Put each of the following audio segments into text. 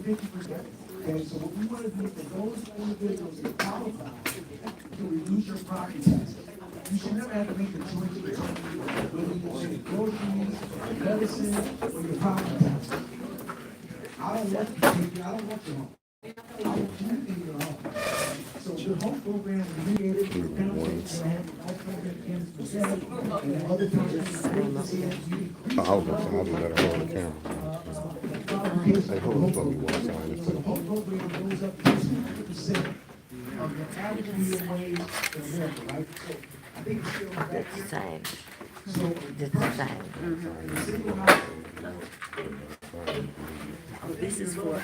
50%. Okay, so what we want to do is for those individuals that qualify to reduce your property taxes. You should never have to make the choice between whether you should groceries, medicine, or your property taxes. I don't want you to take your, I don't want your home. I want you in your home. So the home program is mediated with the penalties and the home program against the debt and other things. I was gonna say, I'll do that on the camera. Say, hold on for me one time. So the home program goes up to 200% of the average minimum wage in America, right? So I think it's still back here. Same. So Just the same. This is those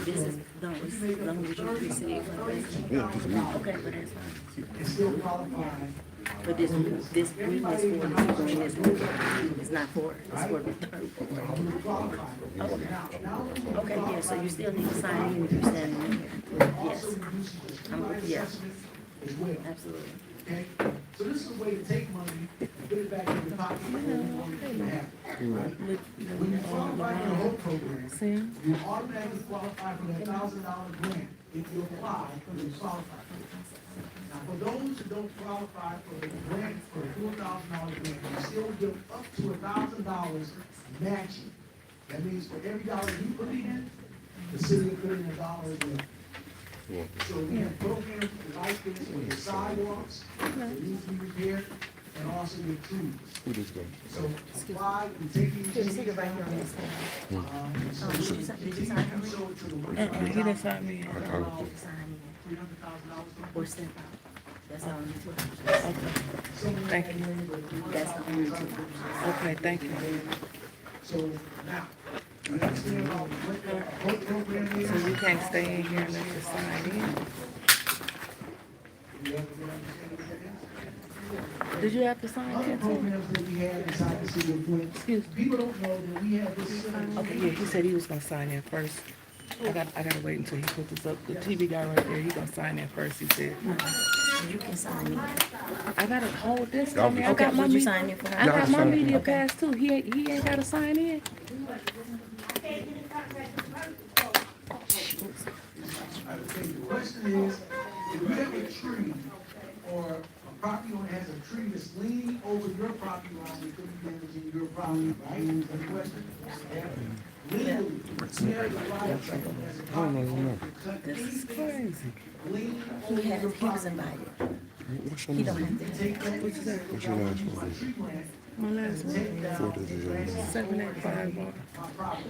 loans you receive. Okay, but that's fine. it's still qualified. But this is for the this it's not for, it's for the third program. Okay, yeah, so you still need to sign in if you're standing in here. Yes. Yeah, As well. absolutely. Okay? So this is a way to take money and put it back in your pocket and you have it, right? When you qualify for the whole program, you automatically qualify for that $1,000 grant if you apply for the qualify. Now, for those who don't qualify for the grant, for the $4,000 grant, you still give up to $1,000 matching. That means for every dollar you put in, the city will put in $1 as well. So we have programs like this with the sidewalks, that need to be repaired, and also the trees. Who this go? So apply, we take these. Did you see it right here on this thing? Did you sign it? He didn't sign me. Or step out. That's the only two. Thank you. That's the only two. Okay, thank you. So now, you understand about what the program is? So you can't stay in here unless you sign in? You have to understand what that is? Did you have to sign Other in too? programs that we have inside the city of Flint, Excuse me. people don't know that we have this. Okay, yeah, he said he was gonna sign in first. I gotta wait until he puts this up. The TV guy right there, he gonna sign in first, he said. You can sign in. I gotta hold this. I Okay, got my would you media, sign in for I got my sign in. media pass too. He ain't gotta sign in. The question is, if you have a tree or a property owner has a tree that's leaning over your property line, it could be damaging your property, right? Is that the question? Legally, you have the right to, as a property owner, to cut This is anything crazy. leaning over your He was property. invited. What's your He don't name? have to. Take that, What's that? What's your last one? tree plant, My last one. take down, 785 more. my property.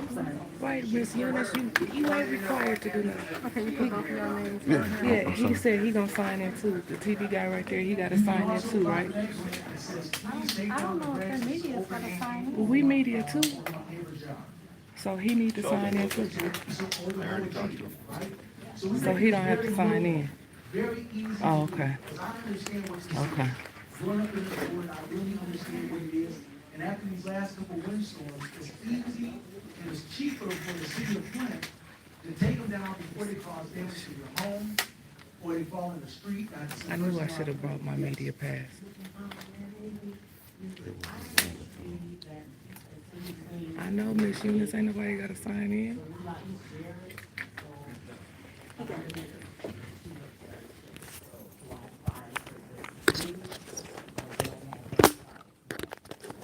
Right, Miss Eunice, you ain't required to do that. Okay, you pick off your name. Yeah, he said he gonna sign in too. The TV guy right there, he gotta sign in too, right? It says, please take I down don't the know if the branches media's gonna sign in. Well, we media too, on my neighbor's yard. so he need to sign in too. So over the whole tree, right? So we So make he it don't have to very sign little, in. very easy. Oh, to do, okay. because I understand what's Okay. growing up in this wood, I really understand what it is. And after these last couple of windstorms, it's easy and it's cheaper for the city of Flint to take them down before they cause damage to your home or they fall in the street. I knew I should have brought my media pass. I know, Miss Eunice, ain't nobody gotta sign in.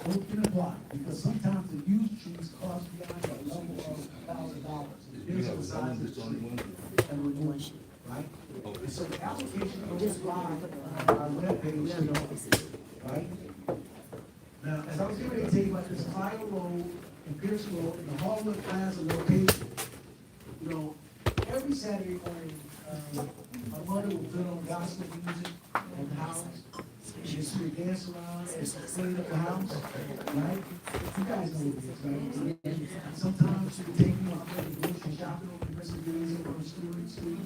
Both can apply, because sometimes the used trees cost beyond the level of $1,000. It depends on the size of the tree and removal, right? And so the application goes live on our webpage, you know, right? Now, as I was getting ready to tell you about this Fire Road and Pierce Road and the Hallwood Plaza location, you know, every Saturday morning, my mother will put on gospel music in the house. She would dance around and clean up the house, right? You guys know what it is, right? Sometimes she would take me out there grocery shopping over the rest of the days over on Stewart Street.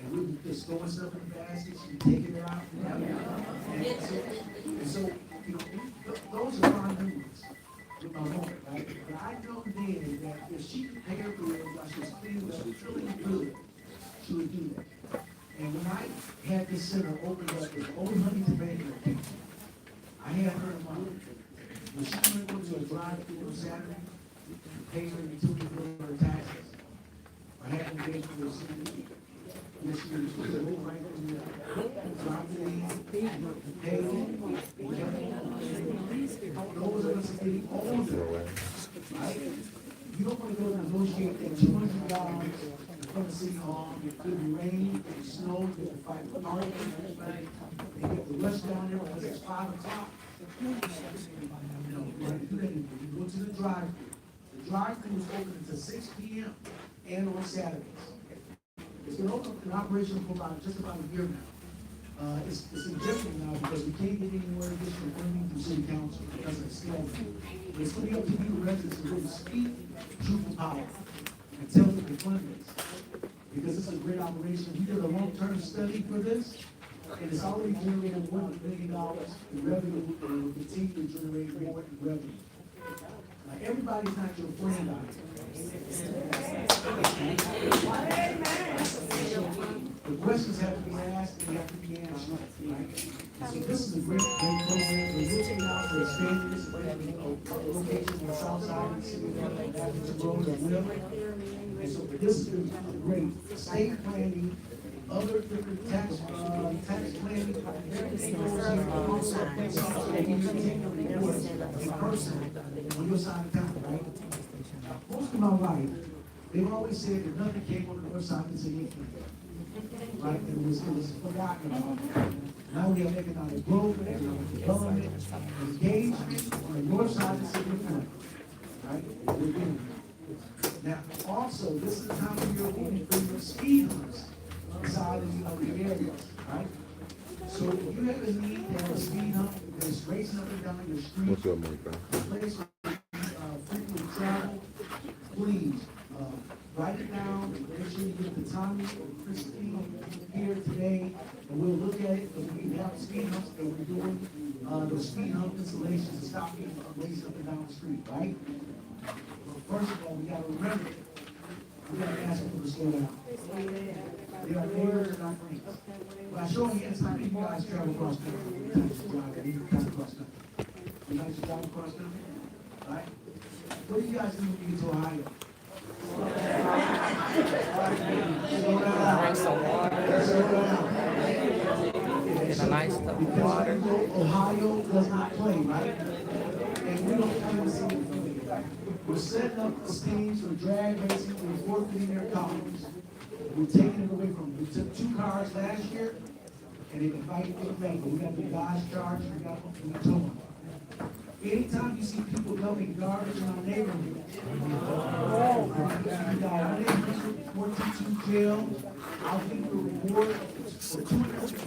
And we would just throw stuff in the basket, she'd take it out. And so, you know, those are fine memories with my mom, right? But I know then that if she could pay her bills while she was feeling good, she would do that. And when I had this center opened up with Old Honey Tomato, I had her in mind. When she went to a drive-through on Saturday, pay her utility bill for her taxes. I had engagement with city. This year, it's going to move right from the property, paving, those of us getting older, right? You don't want to go negotiate that $200 from the city hall, it could rain, it snow, you have to fight the parking, they get the rush down there because it's 5 o'clock. You know, you go to the drive-thru. The drive-thru is open until 6 p.m. and on Saturdays. It's been open in operation for just about a year now. It's in jeopardy now because we can't get anywhere additional funding from city council because of the scale. But it's going to be up to you, the residents, to really speak truth and power and tell them the fund is. Because it's a great operation. We did a long-term study for this, and it's already generated $1 million in revenue, and it will continue to generate more in revenue. Everybody's not your friend out here. The questions have to be asked and they have to be answered, right? So this is a great program. We're looking out for expanding this location on the south side of the city, Avenue Road as well. And so this is great. State planning, other different tax planning, everything goes on in person on your side of town, right? Most of my life, they've always said that nothing came on the north side of the city. Right? It was forgotten about. Now we have economic growth, economic development, engagement on the north side of the city of Flint. Right? We're doing it. Now, also, this is the time of year when we bring your speed humps inside of the areas, right? So if you have a need to have a speed hump that's racing up and down your street, What's up, Mike? a place where frequently travel, please, write it down, make sure you get the Tommy or Christine here today, and we'll look at it, and we have speed humps, and we're doing the speed hump installations to stop people from racing up and down the street, right? Well, first of all, we gotta remember, we gotta ask people to slow down. They are neighbors and our friends. But I show them yes, how many of you guys travel cross country? You guys drive cross country. You guys drive cross country, right? What do you guys do when you get to Ohio? Slow down. It's a nice stuff. Because Ohio does not play, right? And we don't play the same thing. We're setting up the teams for drag racing, we're forfeiting their cars. We're taking it away from them. We took 2 cars last year, and they can fight for the bank. We got the Dodge Charger, we got the Tacoma. Anytime you see people dumping garbage in our neighborhood, we got 142 jail, I'll give you a reward for $250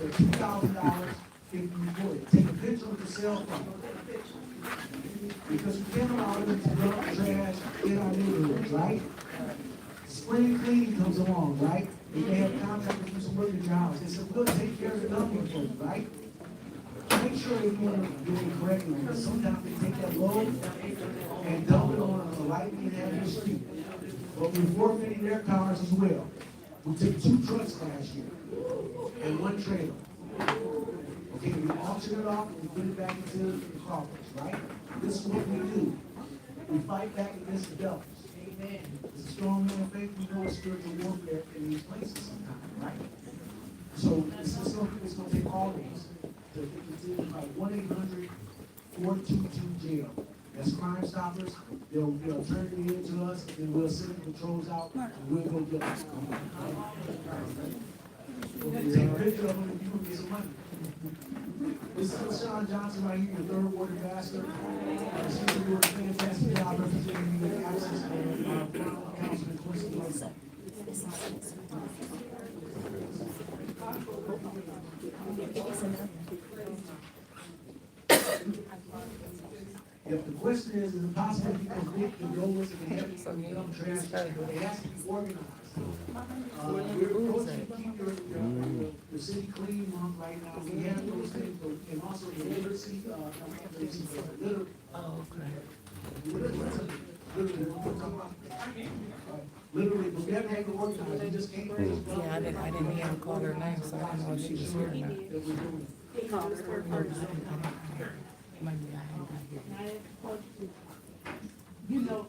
or $2,000 if you report it. Take a picture with your cell phone. Because we can't allow them to dump trash in our neighborhoods, right? Spring cleaning comes along, right? They may have contractors do some work at your house. They said, we'll take care of the dumping for you, right? Make sure they're doing it correctly, because sometimes they take that load and dump it on the right hand of the street. But we're forfeiting their cars as well. We took 2 trucks last year and 1 trailer. Okay, we auction it off and we put it back into the coffers, right? This is what we do. We fight back against the devils. Amen. It's a strong man of faith. We know it's spiritual warfare in these places sometimes, right? So it's going to take all of us to like 1-800-422-JAIL. That's Crime Stoppers. They'll turn it in to us, and we'll send the patrols out, and we'll go get them. We'll take a picture of them, and you can get some money. This is Sean Johnson right here, your 3rd Ward Ambassador. She's doing a fantastic job representing you in absence of Councilman Quincy Wilson. If the question is it possible to convict the rollers and heavy dump trash, it has to be organized. We're approaching to keep the city clean month right now. We have those things, and also the literacy, litter. Oh, okay. Literally, but we haven't had to organize, we just can't. Yeah, I didn't hear him call her name, so I don't know if she was here or not. Maybe I haven't got here. You know.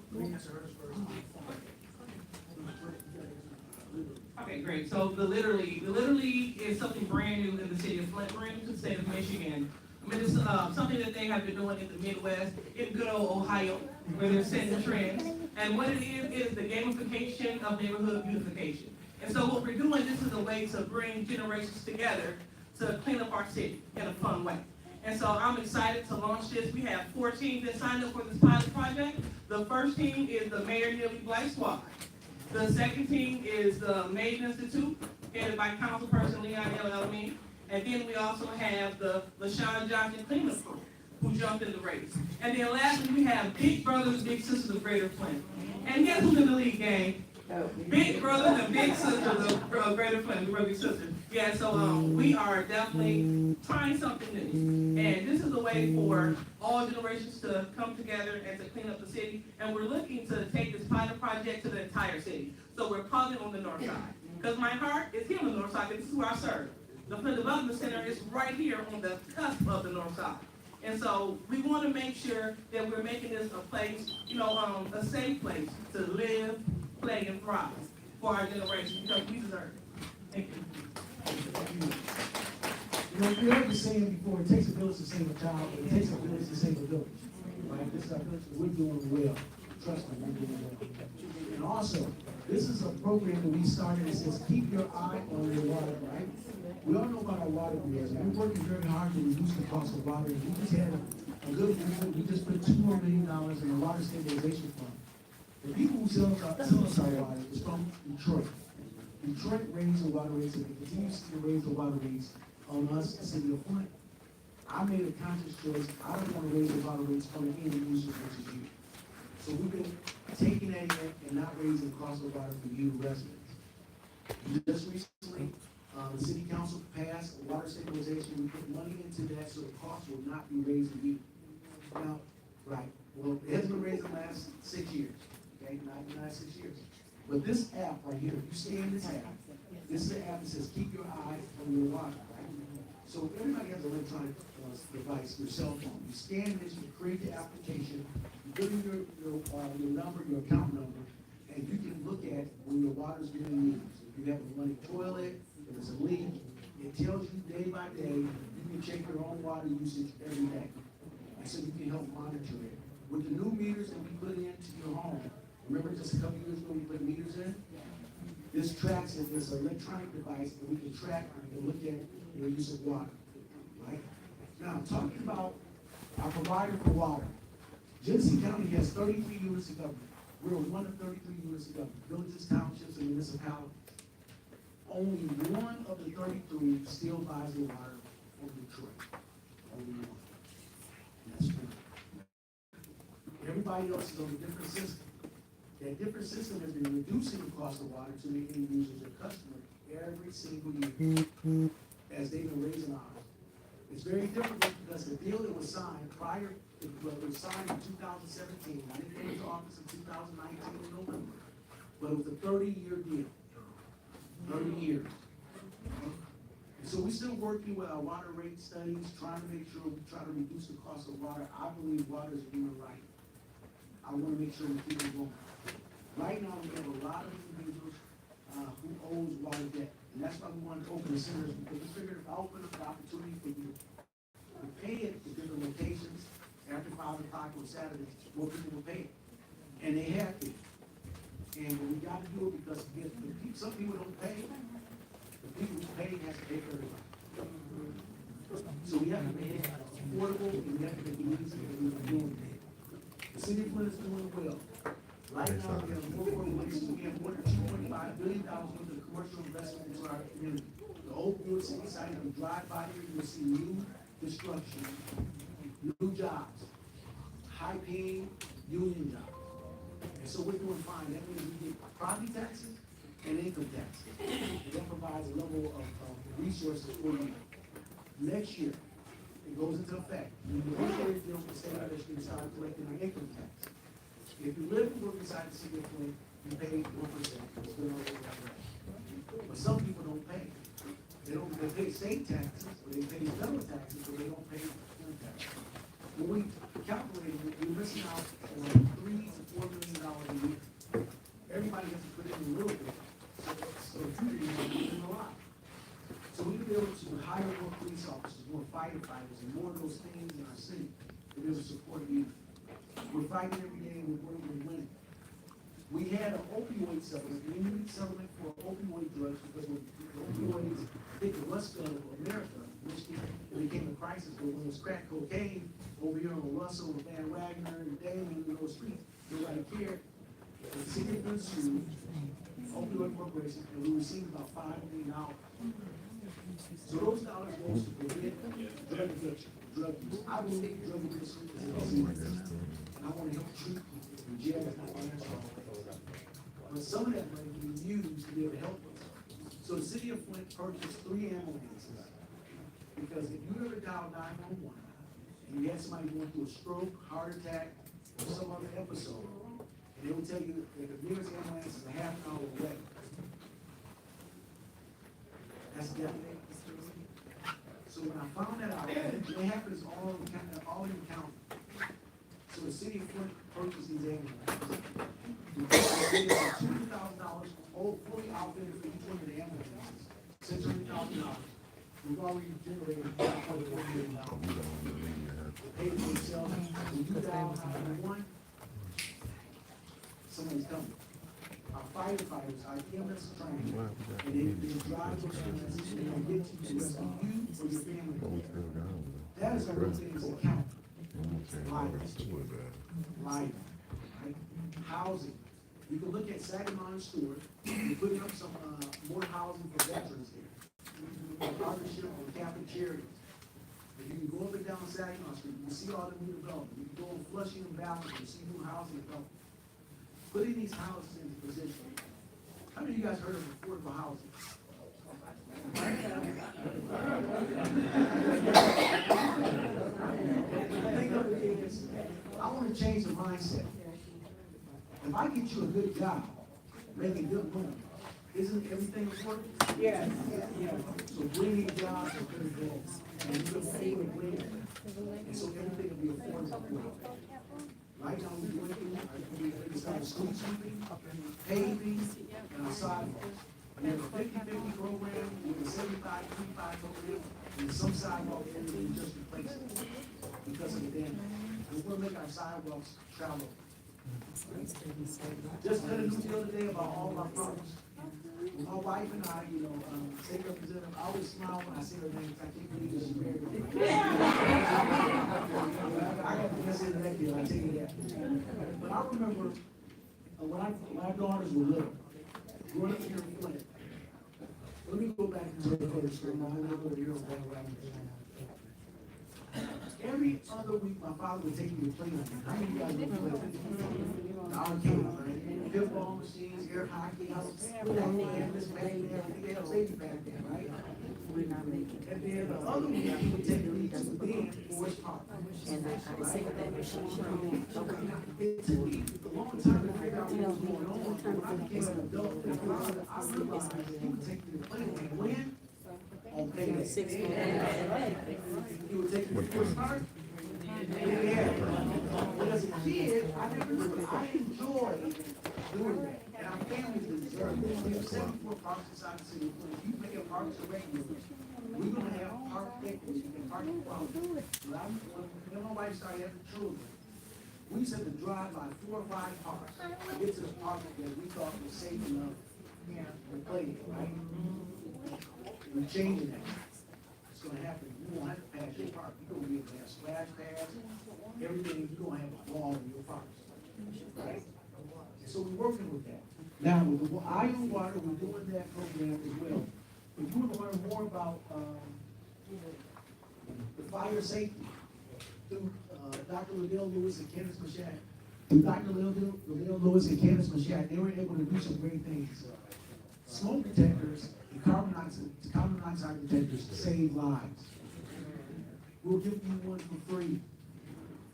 great. So the literally is something brand new in the city of Flint, brand new to the state of Michigan. I mean, it's something that they have been doing in the Midwest, in good old Ohio, where they're setting trends. And what it is the gamification of neighborhood beautification. And so what we're doing, this is a way to bring generations together to clean up our city in a fun way. And so I'm excited to launch this. We have 4 teams that signed up for this pilot project. The first team is the Mayor Neely Black Squad. The second team is the Made Institute, headed by Councilperson Leon L. And then we also have the LaShawn Johnson Cleanup Crew, who jumped in the race. And then lastly, we have Big Brothers, Big Sisters of Greater Flint. And guess who's in the lead, gang? Big Brothers and Big Sisters of Greater Flint, the Big Sisters. Yeah, so we are definitely trying something new. And this is a way for all generations to come together and to clean up the city. And we're looking to take this pilot project to the entire city. So we're pausing on the north side. Because my heart is here on the north side, because this is where I serve. The Flint Development Center is right here on the cusp of the north side. And so we want to make sure that we're making this a place, a safe place to live, play, and thrive for our generation, because we deserve it. Thank you. You heard me saying before, it takes a village to save a child, but it takes a village to save a village. Right? This is our village, we're doing well. Trust me, we're doing well. And also, this is a program that we started that says, keep your eye on your water, right? We all know about our water bills, and we're working very hard to reduce the cost of water. And we just had a good movement. We just put $2 more million in the water stabilization fund. The people who sell us our water is from Detroit. Detroit raised the water rates, and they continue to raise the water rates on us, the city of Flint. I made a conscious choice. I don't want to raise the water rates on the end users, which is you. So we've been taking that in and not raising the cost of water for you residents. Just recently, the city council passed water stabilization. We put money into that so the cost will not be raised for you. Now, right, well, it hasn't been raised in the last 6 years, okay, not in the last 6 years. But this app right here, if you scan this app, this is the app that says keep your eye on your water, right? So everybody has an electronic device, your cell phone. You scan this, you create the application, you put in your number, your account number, and you can look at when your water's being used. If you have a running toilet, if there's a leak, it tells you day by day. You can check your own water usage every day. And so you can help monitor it. With the new meters that we put into your home, remember just a couple years ago we put meters in? This tracks it, this electronic device that we can track and look at your use of water, right? Now, talking about our provider for water. Genesee County has 33 units of government. We're one of 33 units of government, villages, townships, and municipalities. Only one of the 33 still buys the water from Detroit. Only one. That's true. Everybody else is on a different system. That different system has been reducing the cost of water to the end users or customer every single year as they've been raising ours. It's very difficult because the deal that was signed prior, it was signed in 2017. I didn't go into office in 2019 in November, but it was a 30-year deal. 30 years. And so we're still working with our water rate studies, trying to make sure we try to reduce the cost of water. I believe water is a human right. I want to make sure we keep it going. Right now, we have a lot of individuals who owes water debt. And that's why we wanted to open the centers, because we figured if I open up the opportunity for you to pay it to different locations after 5 o'clock on Saturdays, more people will pay it. And they have to. And we got to do it because some people don't pay. The people who pay has to pay for everybody. So we have to make it affordable and we have to make it easy, and we're doing it. The city of Flint is doing well. Right now, we have more population. We have more than $2.5 billion worth of commercial investment into our community. The old Buick City site, if you drive by here, you'll see new construction, new jobs, high-paying union jobs. And so we're doing fine. That means we get property taxes and income taxes. And that provides a level of resources for you. Next year, it goes into effect. We negotiate a deal with the state of Michigan, start collecting our income tax. If you live and work inside the city of Flint, you pay 1%. But some people don't pay. They pay state taxes, or they pay federal taxes, but they don't pay income tax. When we calculated it, we're missing out on $3 to $4 million a year. Everybody has to put in a little bit. So if you firefighters and more of those things in our city that there's a support needed. We're fighting every day and we're winning. We had an opioid settlement, an immediate settlement for opioid drugs because when the opioids hit the rust belt of America, which it became a crisis, but when it was crack cocaine over here on Russell and Van Wagner and Damon and those streets, nobody cared. The city of sued opioid corporation and we received about $5 million. So those dollars go to prevent drug addiction, drug use. I believe drug addiction is a disease. And I want to help treat people in jail is not my answer. But some of that money can be used to be able to help us. So the city of Flint purchased 3 ambulances. Because if you ever dial 911 and you had somebody going through a stroke, heart attack, or some other episode, and they will tell you that the nearest ambulance is a half an hour away. That's definitely. So when I found that out, what happened is all in the county. So the city of Flint purchased these ambulances. We paid $200,000 fully outfitted for each one of the ambulances. $600,000. We've already generated $4 million. They paid for themselves. When you dial 911, somebody's coming. Our firefighters, our EMS trained, and they drive those ambulances and they'll get to you, rescue you or your family. That is one of the things that count. Life, right? Housing. You can look at Saginaw and Stewart. We're putting up some more housing for veterans here. A partnership with Catholic Charities. If you can go up and down Saginaw Street, you can see all the new development. You can go on Flushing and Valley and see new housing development. Putting these houses into position. How many of you guys heard of affordable housing? The thing of it is, I want to change the mindset. If I get you a good job, making good money, isn't everything important? Yes. So bringing jobs are good goals. And you can pay with labor. And so everything will be affordable. Right now, we're doing street sweeping, paving, and a sidewalk. We have a 50-50 program, with a 75-25 program, and some sidewalk areas we just replace it because of the damage. We want to make our sidewalks travel. Just had a news the other day about all of our problems. My wife and I, state representative, I always smile when I see her name, I can't believe that she's married. I got to miss it in that deal, I tell you that. But I remember when my daughters were little, growing up here in Flint. Let me go back to the first school. I live over here on Van Wagner. Every other week, my father would take me to play with me. How many of you guys would play with me? The arcade, right? Pickleball machines, air hockey, I was playing this back there. I think they had a lady back there, right? And then the other week, he would take me to the band, Forest Park. And I say that machine. It took me a long time to figure out what was going on. When I became an adult, I realized he would take me to play with me. When? On payday. He would take me to Forest Park. Yeah. But as a kid, I enjoyed doing that. And our families deserve it. We have 74 parks inside the city. If you make a parks a regular, we're going to have park equity and parking quality. When my wife started having children, we used to have to drive by 4 or 5 parks to get to the park that we thought was safe enough to play in, right? We're changing that. It's going to happen. You won't have to pass your park. You're going to be able to have splash pads, everything. You're going to have a ball in your parks, right? So we're working with that. Now, with the Iron Water, we're doing that program as well. If you want to learn more about the fire safety, through Dr. Liddell Lewis and Candace Mashat, they were able to do some great things. Smoke detectors and carbon monoxide detectors save lives. We'll give you one for free.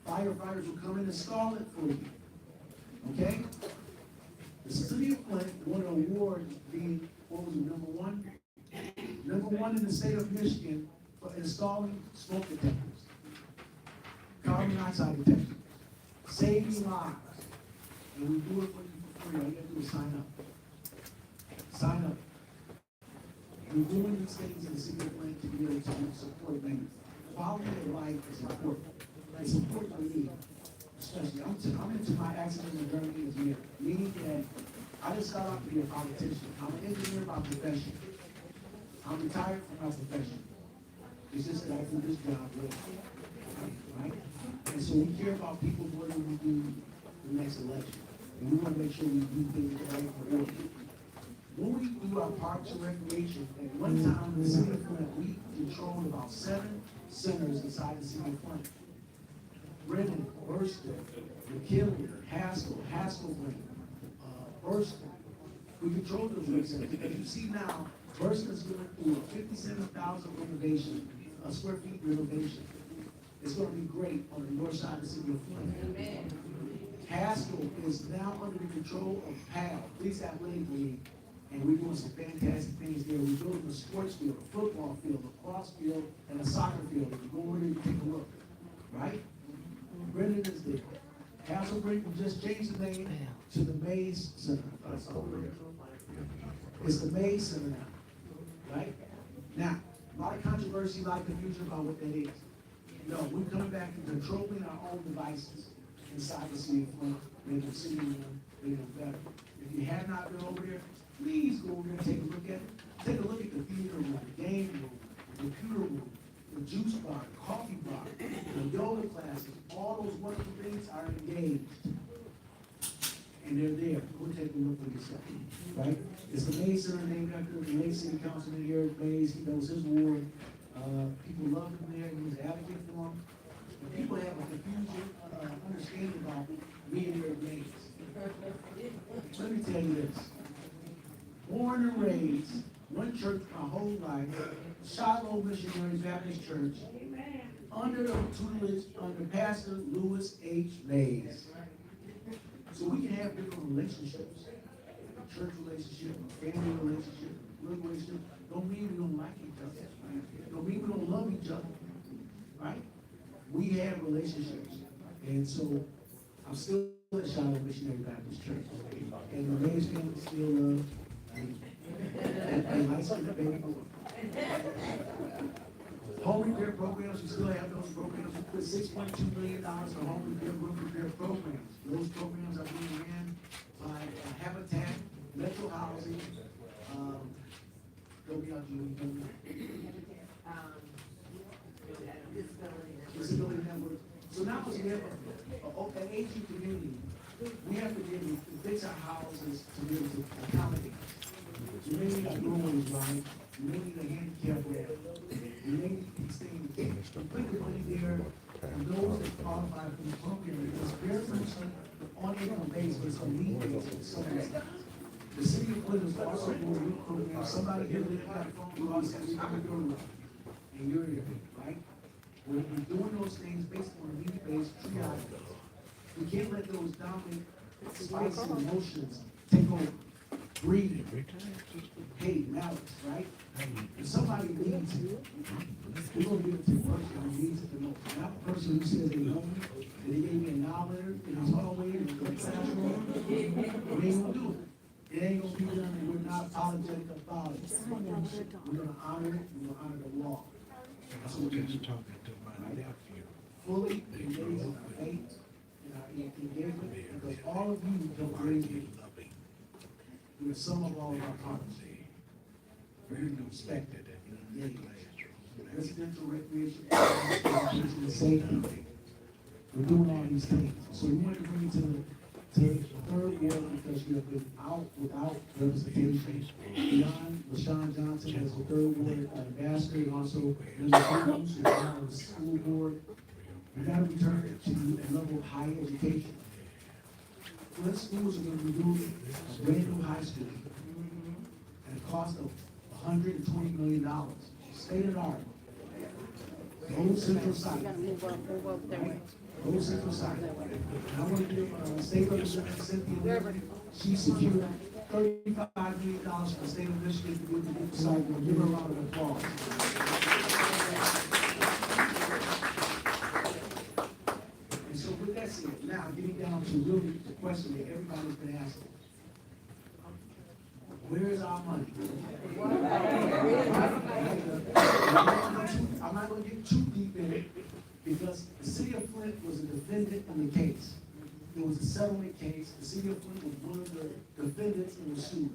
Firefighters will come and install it for you. Okay? The city of Flint won an award being, what was it, number one? Number one in the state of Michigan for installing smoke detectors. Carbon monoxide detectors. Saving lives. And we do it for you for free. All you have to do is sign up. Sign up. We're doing these things in the city of Flint to be able to support members. quality of life is important. It's important to me, especially, I'm into my accidental journey as mayor, meaning that I just got out to be a politician. I'm an engineer by profession. I'm retired from my profession. It's just that I do this job well, right? And so we care about people more than we do the next election. And we want to make sure we do things right for order. When we do our parks and recreation, at one time, the city of Flint, we controlled about 7 centers inside the city of Flint. Brennan, Burston, McKinley, Haskell Green, Burston. We control those rec centers. As you see now, Burston is going through a 57,000 renovation, square feet renovation. It's going to be great on the north side of the city of Flint. Haskell is now under the control of PAL, Police Athletic League, and we're doing some fantastic things there. We're building a sports field, a football field, a cross field, and a soccer field. If you go over there and take a look, right? Brendan is there. Haskell Brendan just changed the name to the Mays Center. It's the Mays Center now, right? Now, a lot of controversy, a lot of confusion about what that is. No, we're coming back and controlling our own devices inside the city of Flint, making the city better. If you have not been over there, please go over there and take a look at it. Take a look at the theater room, the game room, the computer room, the juice bar, the coffee bar, the yoga classes, all those wonderful things are engaged. And they're there. Go take a look for yourself, right? It's the Mays Center named after the late city councilman here, Mays. He knows his ward. People love him there. He was an advocate for him. But people have a confusion, understanding about being here at Mays. Let me tell you this. Born and raised, one church my whole life, Shiloh Missionary Baptist Church, under the tutelage under Pastor Lewis H. Mays. So we can have different relationships, church relationship, family relationship, political relationship. Don't mean we don't like each other. Don't mean we don't love each other, right? We have relationships, and so I'm still at Shiloh Missionary Baptist Church, and the Mays family still love. And I see the baby. Home repair programs, we still have those programs. We put $6.2 million for home repair, roof repair programs. Those programs are being ran by Habitat, Metro Housing, Disability Network. So now as we have an aging community, we have to be able to fix our houses to be able to accommodate. You may need a rooms, right? You may need a handicap ramp. You may need these things. We put the money there, and those that qualify for the program, it's very much on income base, but it's on need basis. The city of Flint is also doing new programs. Somebody here that got a phone call says, "I'm going to go to," and you're here, right? We're doing those things based on need-based triage. We can't let those dominant spicy emotions take over. Breathing, hate, malice, right? If somebody needs it, we're going to give it to the person who needs it the most. Not the person who says they love me, that he gave me a $1 in his hallway, in the classroom. They ain't going to do it. It ain't going to be done, and we're not apologetic about it. We're going to honor it, we're going to honor the law. That's what we're just talking to my nephew. Fully engaged in our faith, in our engagement, because all of you don't raise me. With some of all of our policy, very respected and engaged. Residential recreation, and safety. We're doing all these things. So we want to bring it to the third ward because we have been out without representation. Beyond LaShawn Johnson as the third ward ambassador, and also Linda Williams, who's now on the school board. We got to return it to a level of higher education. Flint schools are going to be doing a brand new high school at a cost of $120 million. State of the art. The whole central site. Right? The whole central site. And I want to give State Representative Cynthia Liberty, she secured $35 million for the state of Michigan to be able to get the site. We'll give her a round of applause. So with that said, now getting down to really the question that everybody's been asking. Where is our money? I'm not gonna get too deep in it, because the city of Flint was a defendant in the case. It was a settlement case. The city of Flint was one of the defendants in the suit.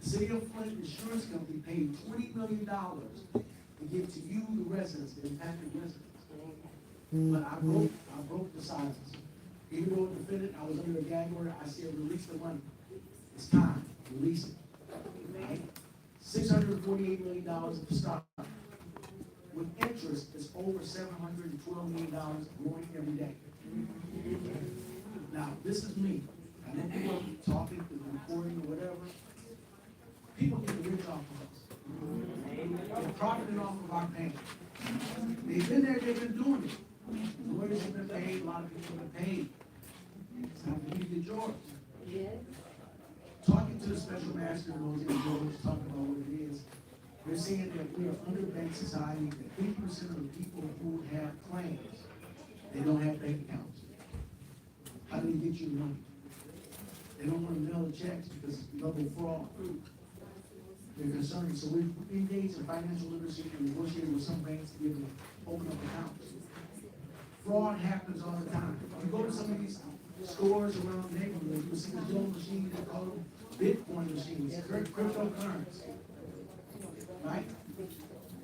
The city of Flint Insurance Company paid $20 million to give to you, the residents, the impacted residents. But I broke the silence. Even though a defendant, I was under a gag order, I said, release the money. It's time, release it. Right? $648 million of stock. With interest, it's over $712 million growing every day. Now, this is me. I know people are talking, recording, or whatever. People get rich off of us. They're profiting off of our pain. They've been there, they've been doing it. Lawyers have been paid, a lot of people have been paid. It's time for you to get yours. Talking to the special master and those individuals, talking about what it is, they're saying that we are underbanked society, that 50% of the people who have claims, they don't have bank accounts. How do they get you the money? They don't want to mail the checks because it's double fraud. They're concerned. So we've engaged in financial literacy and negotiated with some banks to be able to open up accounts. Fraud happens all the time. You go to some of these stores around the neighborhood, you see these old machines, they call them Bitcoin machines, cryptocurrency. Right?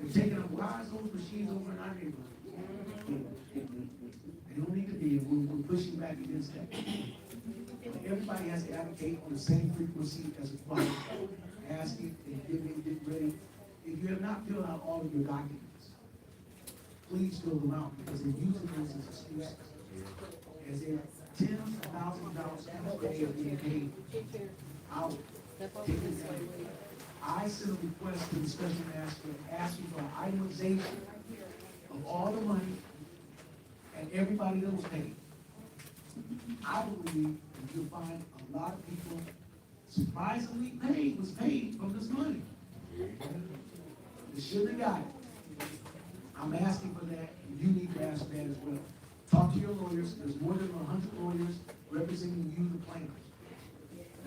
They're taking up, why is those machines over in our neighborhood? They don't need to be, and we're pushing back against that. Everybody has to advocate on the same frequency as a client. Ask it and get ready. If you have not filled out all of your documents, please fill them out, because they're using those as excuses. As they're $10,000 each day of being paid out. I sent a request to the special master asking for an itemization of all the money and everybody that was paid. I believe that you'll find a lot of people surprisingly was paid from this money. They shouldn't have got it. I'm asking for that, and you need to ask for that as well. Talk to your lawyers. There's more than 100 lawyers representing you, the plaintiffs.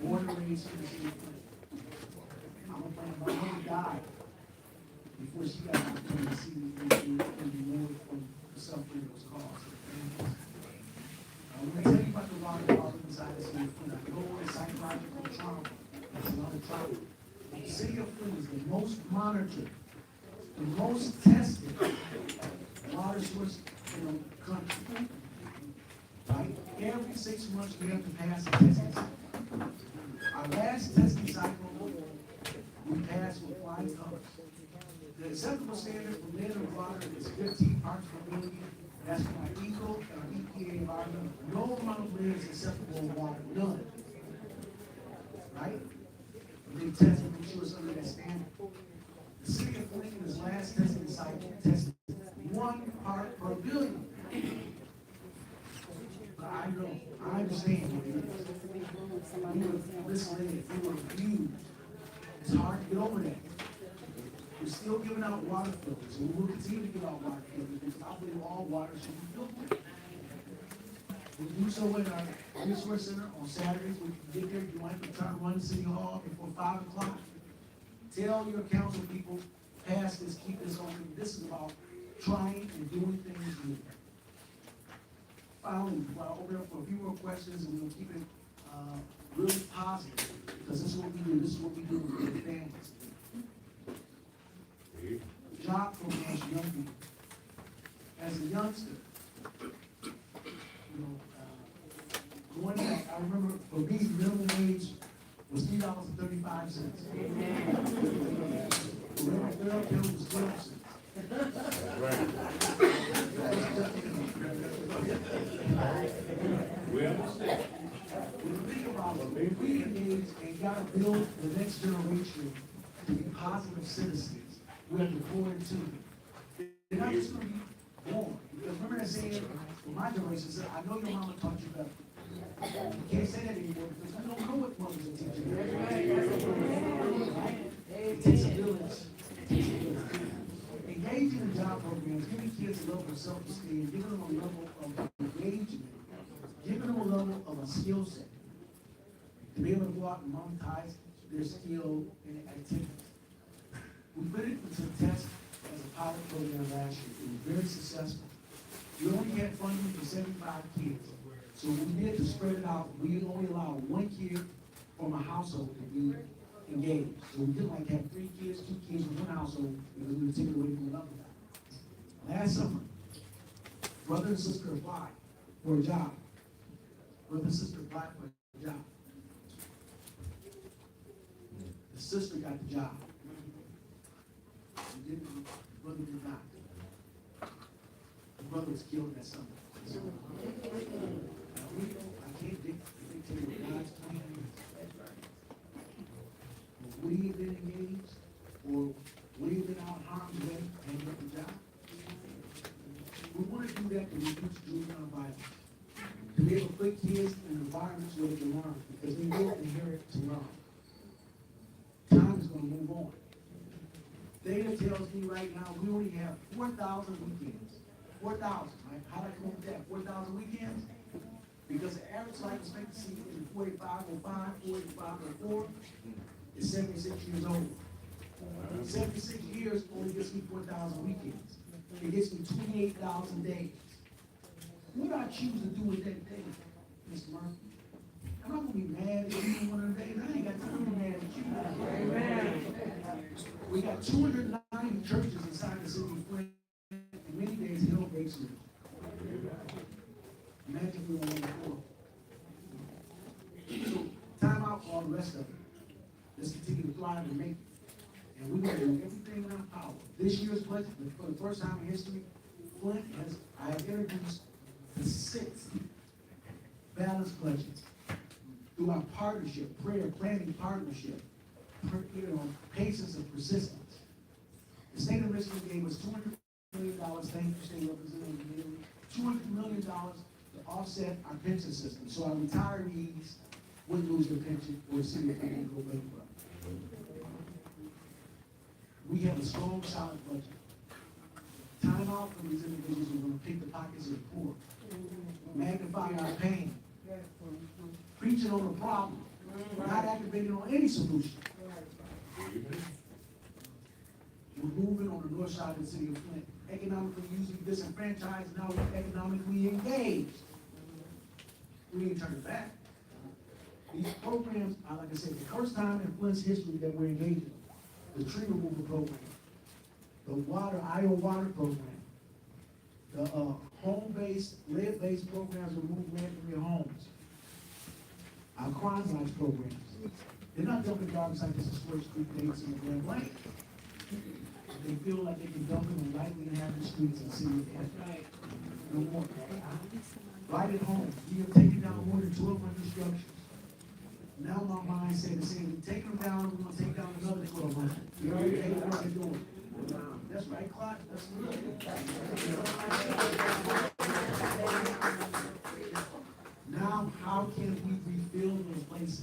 More than raised in the city of Flint. I'm a plaintiff. My mother died before she got an opportunity to see me and be rewarded from the suffering that was caused. I'm going to tell you about the water problem inside the city of Flint. I know it's psychological trauma. That's another trauma. The city of Flint is the most monitored, the most tested water source in the country. Right? Every 6 months we have to pass a testing cycle. Our last testing cycle, we passed with flying colors. The acceptable standard for lead and water is 15 parts per million. That's from our ECO and our EPA environment. No amount of lead is acceptable in water, none. Right? They test to make sure it's under that standard. The city of Flint in its last testing cycle tested 1 part per billion. But I know, I understand what it is. We were misled, we were abused. It's hard to get over that. We're still giving out water filters, and we will continue to give out water filters because I believe all water should be filtered. We do so in our resource center on Saturdays. When you get there, you might be trying to run City Hall before 5 o'clock. Tell your council people, pass this, keep this open. This is about trying and doing things new. Finally, I'll open up for a few more questions, and we'll keep it really positive, because this is what we do. This is what we do with the families. Job programs for young people. As a youngster, going back, I remember for me, minimum wage was $3.35. Remember, third bill was 12 cents. We think about it. If we engage and got to build the next generation to be positive citizens, we have to pour into them. They're not just going to be born. Because remember that saying, for my generation, said, I know your mama taught you better. You can't say that anymore because we don't know what mothers are teaching. Right? It takes a village. Engaging in job programs, giving kids a level of self-esteem, giving them a level of engagement, giving them a level of a skill set to be able to go out and monetize their skill and activities. We put it to the test as a pilot program last year. It was very successful. We only had funding for 75 kids. So we did to spread it out. We only allowed one kid from a household to be engaged. So we didn't like have 3 kids, 2 kids from one household because we were taking away from another guy. Last summer, brother and sister applied for a job. Brother and sister applied for a job. The sister got the job. The brother did not. The brother was killed that summer. I can't dictate what God's plan is. If we have been engaged, or we have been out in harm's way, and get the job, we want to do that to reduce juvenile violence. To be able to put kids in environments where they can learn, because they will inherit to learn. Time is going to move on. Data tells me right now we only have 4,000 weekends. 4,000, right? How do I come up with that? 4,000 weekends? Because the average life expectancy in 4505, 4504 is 76 years old. 76 years only gets me 4,000 weekends. It gets me 28,000 days. What do I choose to do with that day, Mr. Murphy? I'm not going to be mad at you one of the days. I ain't got time to be mad at you. Amen. We got 290 churches inside the city of Flint, and many days hell breaks loose. Imagine if we were on the floor. So, time out for all the rest of it. Let's continue to thrive and make it. And we're going to do everything in our power. This year's budget, for the first time in history, Flint I have introduced the 6th balanced budget through our partnership, prayer planning partnership, patience and persistence. The state of Michigan gave us $200 million, thank you, State Representative, $200 million to offset our pension system, so our retirees wouldn't lose their pension or the city of Flint go bankrupt. We have a strong, solid budget. Time out from these individuals who are going to pick the pockets of the poor. Magnify our pain. Preaching on the problem, not activating on any solution. We're moving on the north side of the city of Flint. Economically usually disenfranchised, now we're economically engaged. We ain't turning back. These programs, like I said, the first time in Flint's history that we're engaging. The tree removal program, the IO water program, the home-based, lead-based programs to remove lead from your homes, our crime lights programs. They're not dumping garbage like this is First Street dates in the Grand Lake. They feel like they can dump them and lightly inhabit the streets and see it. No more. Right at home, we have taken down more than 1,200 structures. Now my mindset is saying, we take them down, we're going to take down another 1,200. We already take what they're doing. That's right, Clyde. That's good. Now, how can we refill those places?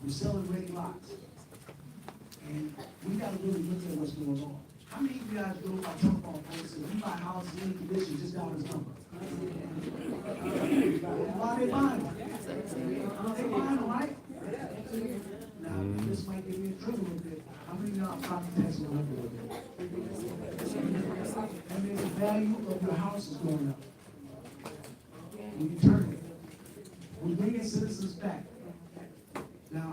We're selling ready lots. And we got to really look at what's going on. How many of you guys go by telephone poles and you buy houses in any condition just down this number? Why they buying them? They buying them, right? Now, this might give me a trigger a little bit. How many of y'all property tax going up a little bit? That means the value of your house is going up. When you turn it, we're bringing citizens back. Now,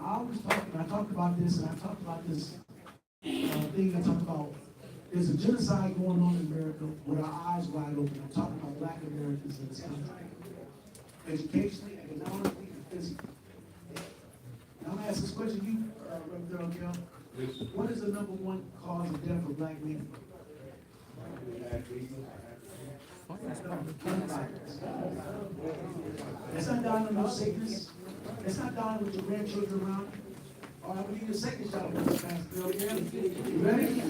I talked about this, and I talked about this thing I talked about. There's a genocide going on in America with our eyes wide open. I'm talking about Black Americans in this country. Educationally, economically, and physically. Now I'm going to ask this question to you, Reverend Darrell. What is the number one cause of death for Black men? It's not dying of no sickness. It's not dying with your grandchildren around. All right, we need a second shot of this, Pastor Bill. You ready?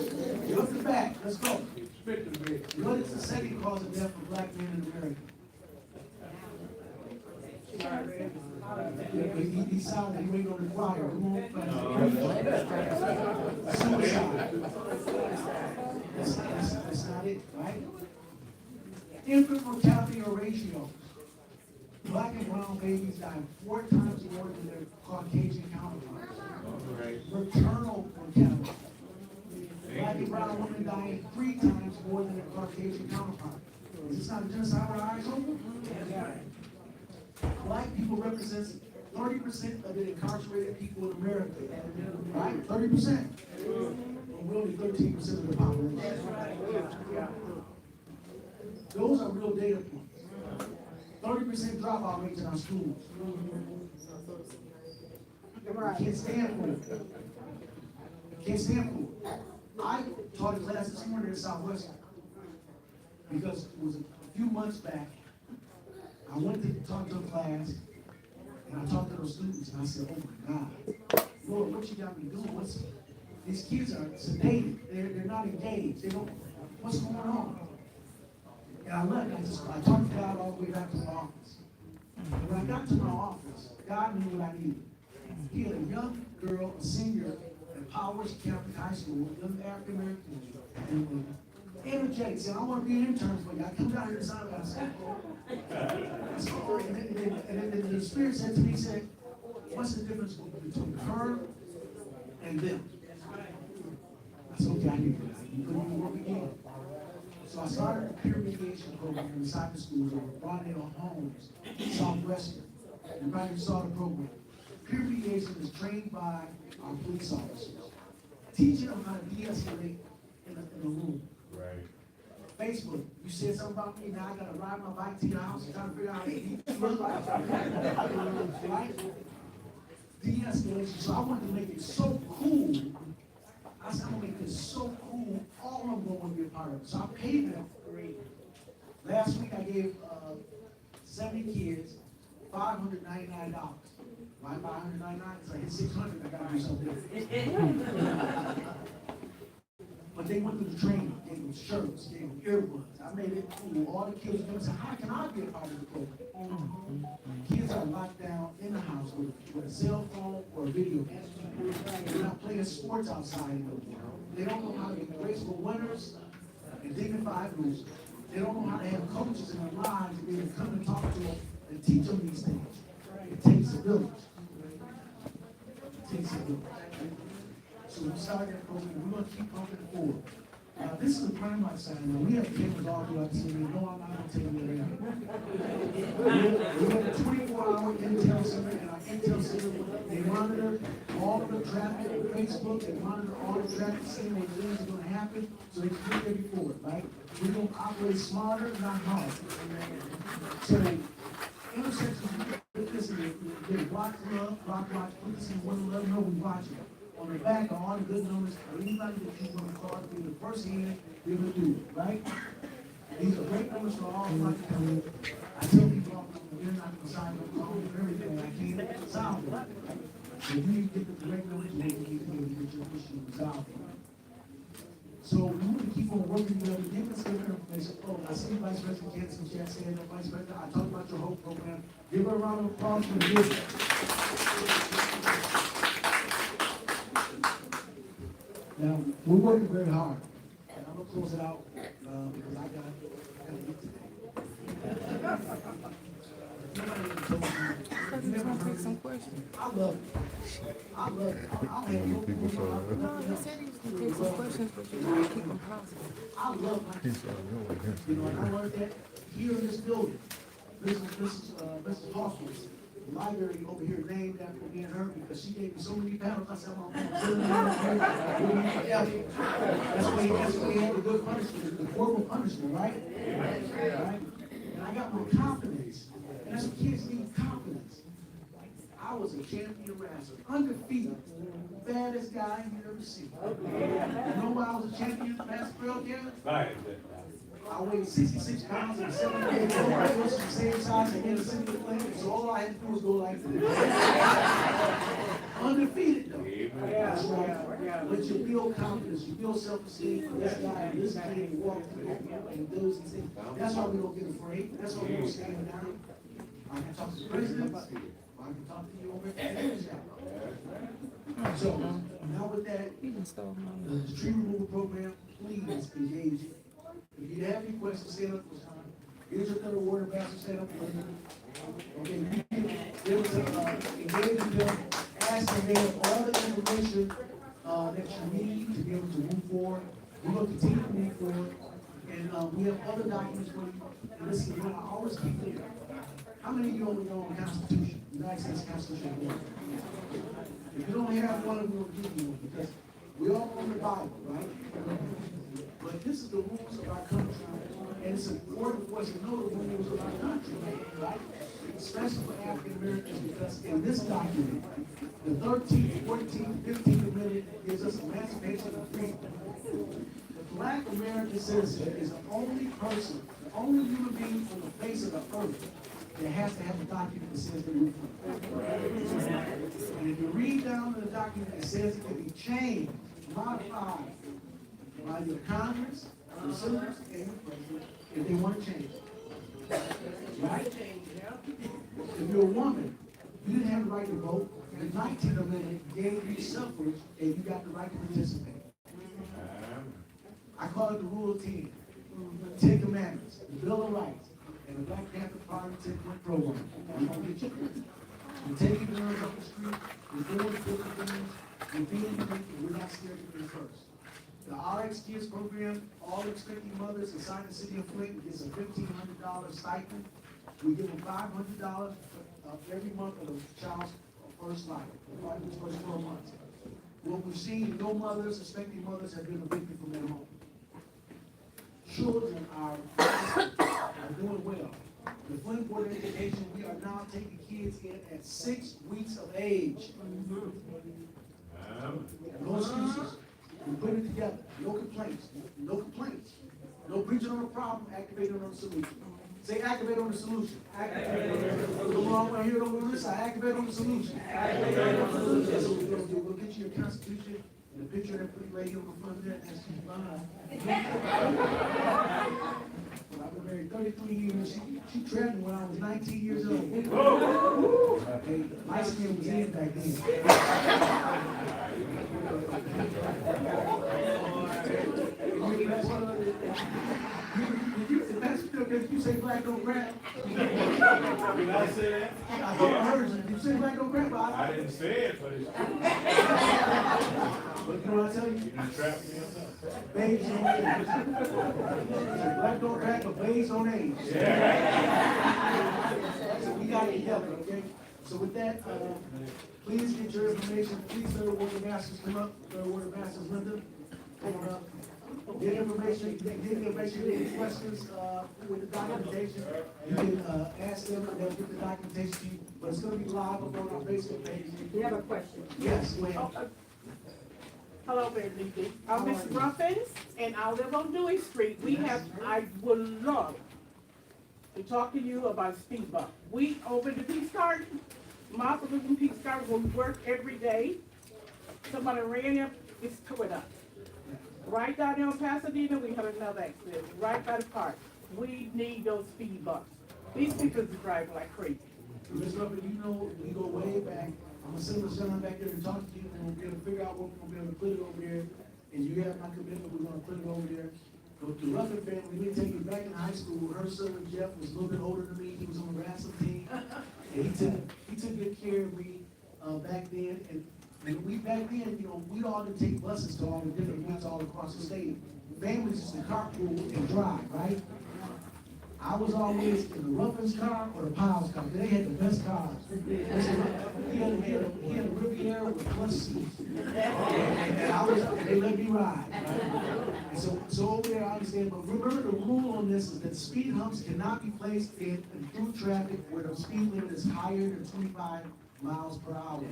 You're up the back. Let's go. What is the second cause of death for Black men in America? He sounded, he waiting on the choir. Come on, suicide. That's not it, right? Infant mortality or ratios. Black and brown babies die 4 times more than their Caucasian counterparts. their Caucasian counterpart. Is this not a genocide with our eyes open? Black people represent 30% of the incarcerated people in America, right? 30%. But we're only 13% of the population. Those are real data points. 30% dropout rates in our schools. We can't stand for it. Can't stand for it. I taught a class this morning at Southwestern because it was a few months back. I went to talk to a class and I talked to those students and I said, oh my God, Lord, what you got me doing? These kids are sedated. They're not engaged. They don't, what's going on? And I left. I talked to God all the way back to my office. And when I got to my office, God knew what I needed. He had a young girl, a senior at Powers Catholic High School, a young African American, and energetic. Said, I want to be an intern for you. I come down here to sign up. I said, oh. And then the Spirit said to me, he said, what's the difference between her and them? I said, okay, I hear you. You couldn't even work again. So I started a peer mediation program inside the schools over Barnell Homes, Southwestern. You probably saw the program. Peer mediation is trained by our police officers, teaching them how to de-escalate in a room. Right. Facebook, you said something about me, now I gotta ride my bike to your house and try to figure out how to eat. Right? De-escalation. So I wanted to make it so cool. I said, I'm gonna make this so cool, all of them gonna want to be a part of it. So I paid them. Last week I gave 70 kids $599. Why $599? It's like it's $600. I gotta do something. But they went through the training, gave them shirts, gave them earbuds. I made it cool. All the kids were saying, how can I be a part of the program? Kids are locked down in the house with a cell phone or a video game. They're not playing sports outside anymore. They don't know how to be graceful winners and dignified losers. They don't know how to have coaches in their lives to be able to come and talk to them and teach them these things. It takes a village. It takes a village. So we started that program. We're going to keep pumping it forward. Now, this is the prime life side. Now, we have cameras all throughout the city. No, I'm not going to tell you that. We have a 24-hour intel center, and our intel center, they monitor all of the traffic on Facebook. They monitor all the traffic, seeing what things are going to happen, so they can get ready for it, right? We're going to operate smarter, not harder. So, intersections, listen, they block love, block watch, put this in one love, know we watching. On the back are all the good numbers for anybody that you want to call to be the first hand you're going to do it, right? These are great numbers for all flight companies. I tell people all the time, they're not going to sign up for everything. I can't solve it. So you need to get the correct numbers where you need to be able to get your issue resolved. So we want to keep on working together, give us good information. Oh, I see Vice President Kansas Chat saying that, Vice President, I talked about your whole program. Give her a round of applause for this. Now, we're working very hard, and I'm gonna close it out, because I gotta get today. Nobody even told me. You never heard Take some me. questions. I love it. I love it. I'll have no people saw that? No, he said he was gonna take some questions, but you gotta keep them positive. I love my kids. You know, and I learned that here in this building. Mrs. Hawkins, the library over here named after me and her because she gave me so many panels. I said, that's why he had the good punishment, the corporal punishment, right? Right? And I got my confidence. And that's what kids need, confidence. I was a champion wrestler, undefeated, baddest guy you've ever seen. You know why I was a champion basketball player? Right. I weighed 66 pounds and 7 days old. I was the same size and in a single plane, so all I had to do was go like this. Undefeated though. That's right. But you build confidence, you build self-esteem for this guy and this kid and walk through and those and things. That's why we don't get afraid. That's why we don't stand down. I can talk to the president. I can talk to you over at the finish out. So now with that, You can stole my the tree removal program, please engage it. If you have any questions, stand up this time. Here's your third ward ambassador, stand up. Okay, there was engage with them, ask them, they have all the information that you need to be able to move forward. We're going to continue to move forward. And, we have other documents for you, and this is what I always keep clear. How many of you only know the Constitution, United States Constitution? If you don't have one, we will give you one, because we all own the Bible, right? But this is the rules of our country, and it's important for us to know the rules of our country, right? Especially for African Americans, because in this document, the 13th, 14th, 15th Amendment gives us emancipation and freedom. The Black American citizen is the only person, the only human being on the face of the earth that has to have a document that says they're free. And if you read down the document, it says it can be changed, modified by your Congress, your senators, and your president if they want to change it. Right? If you're a woman, you didn't have the right to vote. The 19th Amendment gave you suffrage and you got the right to participate. I call it the Rule of 10. 10 Commandments, the Bill of Rights, and the Black Panther Party 10-point program. We're going to get you. We're taking guns off the street, we're doing different things, we're being unique, and we're not scared to be first. The RX Kids program, all expecting mothers inside the city of Flint gets a $1,500 stipend. We give them $500 every month of the child's first life, his first 4 months. What we've seen, no mothers, expecting mothers, have been evicted from their home. Children are doing well. The Flint Board of Education, we are now taking kids in at 6 weeks of age. No excuses. We put it together. No complaints. No complaints. No preaching on a problem, activating on the solution. Say activate on the solution. Come on, I hear it on this side. Activate on the solution. That's what we're going to do. We'll get you your Constitution and a picture of that pretty lady on the front there. And she's fine. Well, I've been married 33 years. She traveled when I was 19 years old. Okay, my skin was in back then. You say black don't crack? Did I say that? I thought I heard you. Did you say black don't crack? I didn't say it, but it's. But you know what I tell you? You done trapped me or something. Babes on age. Black don't crack, but babes on age. So we got it together, okay? So with that, please get your information. Please, Third Ward Masters, come up. Third Ward Masters, Linda, come on up. Get information, any questions with the documentation. You can ask them, they'll get the documentation to you, but it's going to be live up on our Facebook page. You have a question? Yes, go ahead. Hello, Benedict. I'm Miss Ruffins, and I live on Dewey Street. I would love to talk to you about speed bump. We over the Peace Garden, Martha Lutheran Peace Garden, where we work every day. Somebody ran up, it's tore it up. Right down there in Pasadena, we had another accident, right by the park. We need those speed bumps. These people are driving like crazy. Ms. Ruffin, you know, we go way back. I'm gonna send Ms. John back there to talk to you, and we'll be able to figure out what we're gonna be able to put it over there. And you have my commitment, we're gonna put it over there. But the Ruffin family, let me tell you, back in high school, her son Jeff was a little bit older than me. He was on the wrestling team. And he took good care of me back then. And we back then, you know, we all did take buses to all the different meets all across the state. Families used to carpool and drive, right? I was always in the Ruffin's car or the Piles car. They had the best cars. He had a Riviera with plus seats. And they let me ride. And so over there, I understand. But remember, the rule on this is that speed humps cannot be placed in through traffic where the speed limit is higher than 25 miles per hour.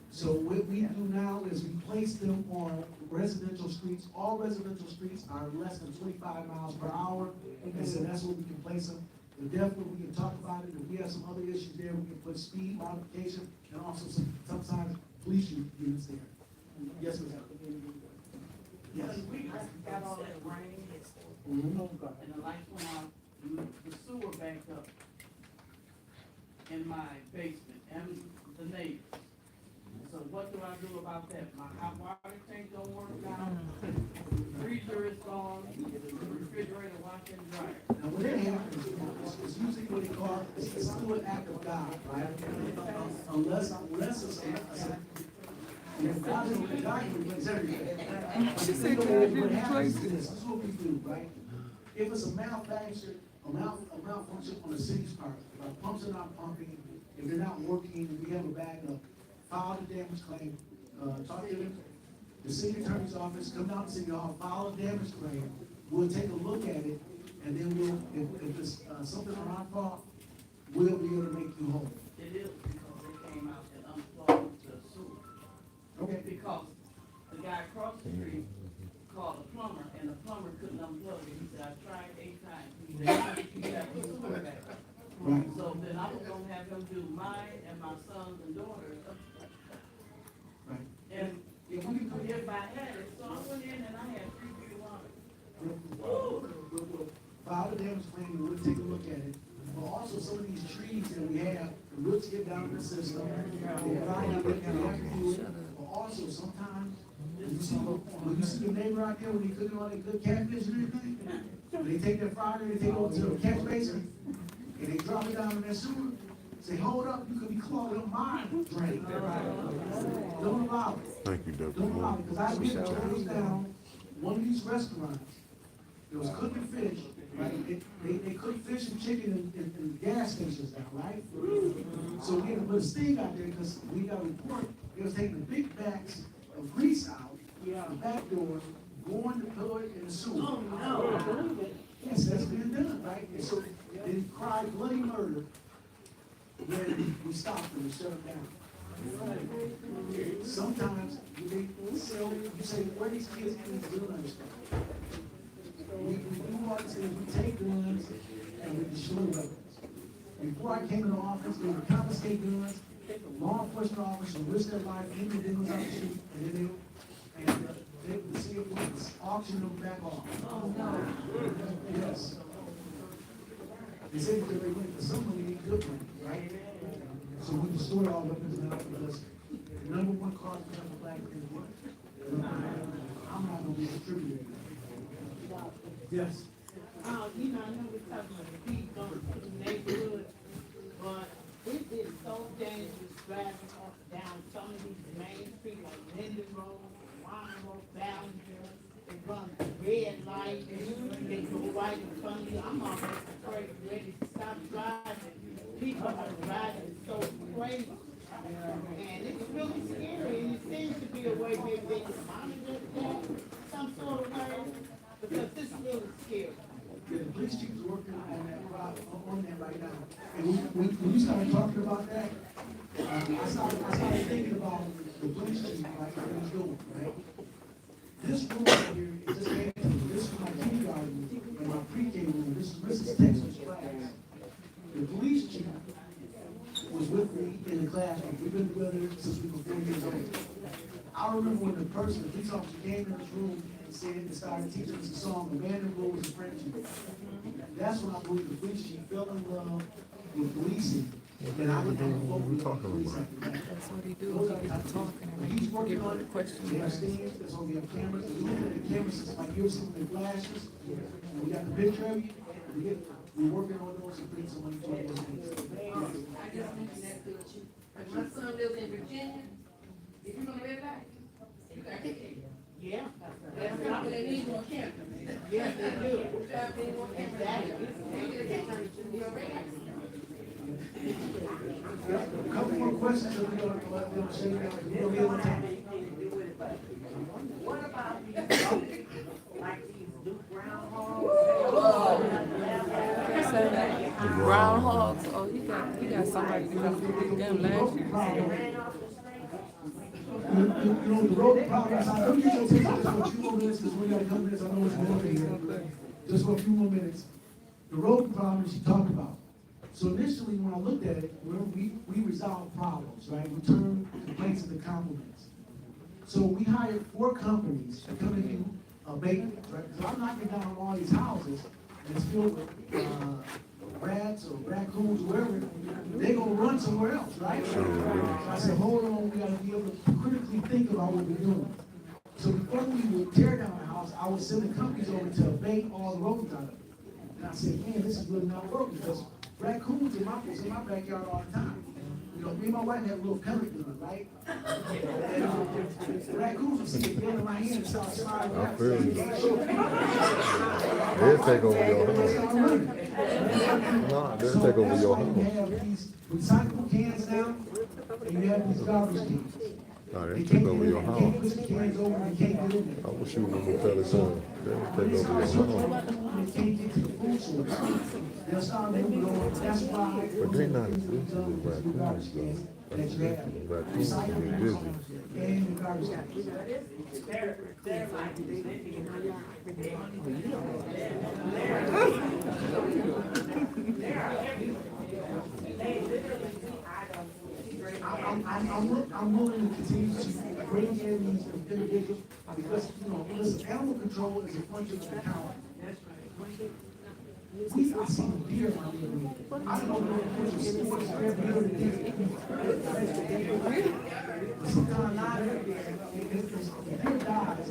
So what we do now is we place them on residential streets. All residential streets are less than 25 miles per hour, and so that's where we can place them. But definitely we can talk about it. If we have some other issues there, we can put speed modification and also sometimes police units there. Yes, Ms. Yes. We got all that rain, Mhm. and the lights went out, and the sewer backed up in my basement and the neighbors. So what do I do about that? My hot water tank don't work now, the freezer is gone, the refrigerator, washer and dryer. Now, when that happens, it's usually what they call, it's still an act of God, right? Unless it's if God can replace everything. She said God didn't replace it. This is what we do, right? if it's a malfunction on the city's part, like pumps are not pumping, if they're not working, we have a backup, file the damage claim, talk to them, the city attorney's office, come down to City Hall, file a damage claim, we'll take a look at it, and then we'll, if it's, something on our fault, we'll be able to make you whole. It is because they came out and unplugged the sewer. Okay. Because the guy across the street called a plumber, and the plumber couldn't unplug it. He said, I tried 8 times. He said, you got the sewer back. Right. So then I was gonna have him do mine and my sons and daughters. Right. And if I had it, so I went in and I had 3 feet of water. We'll file the damage claim, and we'll take a look at it. But also some of these trees that we have, the roots get down in the system, they find out that they have to do it. But also sometimes, when you see the neighbor out there, when they cooking all that good catfish and everything, when they take their fryer, they take it over to the catch basin, and they drop it down in that sewer, say, hold up, you could be clogging up my drain. Don't allow it. Thank you, Dr. Don't allow Moore. it, because I did close down one of these restaurants. It was cooking fish, right? They cook fish and chicken in gas stations now, right? So we had to put a sting out there because we got a report. They was taking the big bags of grease out, the back door, going to put it in the sewer. Oh, no. Yes, that's been done, right? And so they cried bloody murder when we stopped them and shut them down. Sometimes you say, where these kids getting the gun understand? We do what it says, we take guns and we destroy weapons. Before I came into office, they would confiscate guns, law enforcement officers would risk their life, even if they was out the street, and then they would see it was auction them back off. Oh, no. Yes. They say that they went for some money, they good money, right? So we destroy all weapons now because the number one cause of the black man is what? I'm not gonna be a contributor. Yes. You know, I know we're talking about the heat going to the neighborhood, but it is so dangerous driving up down some of these main streets like Linden Road, Wine Road, Ballinger. They run red light, they go right in front of you. I'm almost afraid, ready to stop driving. People are driving so crazy. And it's really scary, and it seems to be a way maybe they can monitor that some sort of way, because this is really scary. Yeah, the police chief is working on that right now. And when you started talking about that, I started thinking about the police chief, like what he's doing, right? This room right here is just empty. This is my kindergarten and my pre-K room. This is Mrs. Texas class. The police chief was with me in the classroom. We've been together since we were 4 years old. I remember when the police officer came in this room and said and started teaching us the song, Abandoned Rules of Friendship. That's when I believe the police chief fell in love with policing. And I didn't have a vote with the police after that. That's what he do. He get to talking and He's he working give on the it. questions. We have stands, that's on, we have cameras, we're looking at the cameras, it's like you're seeing the flashes, and we got the picture of you, we're working on those and putting some money toward those things. I just mentioned that to you. Like my son lives in Virginia, if you're gonna live back, you got to take it. Yeah. That's not what they need more cameras. Yes, they do. They need more cameras. Exactly. A couple more questions, and we're gonna let them say that, we'll be on time. What about these, like these new groundhogs? Groundhogs, oh, he got somebody to come get them last year. You know, the road progress, I know you don't take just for a few more minutes, because we got a couple minutes, I know it's been over here. Just for a few more minutes. The road problems you talked about. So initially, when I looked at it, we resolve problems, right? We turn complaints into compliments. So we hired 4 companies to come and do abatement, right? Because I'm knocking down all these houses, and it's filled with rats or raccoons, wherever, they're gonna run somewhere else, right? So I said, hold on, we gotta be able to critically think about what we're doing. So before we would tear down the house, I would send the companies over to abate all the rodents out of it. And I said, man, this is really not working, because raccoons in my backyard all the time. You know, me and my wife have a little pellet gun, right? And raccoons will see it building right here and start sliding. I feel you. They'll take over your home. Nah, they'll take over your So home. that's why you have these recycle cans now, and you have these garbage cans. Nah, They they'll can't take get over in, your they can't home. push the cans over, they can't get in I there. wish you would have tell us that. They'll take over your home. They can't get to the food source. They'll start moving over, that's why. But they not as busy as raccoons, though. That you have. Raccoons can be busy. And the garbage cans. I'm willing to continue to bring in these individuals because, you know, listen, animal control is a function of the county. I see the deer around here. I don't know if there's sports or every other deer. But sometimes not every deer. If the deer dies,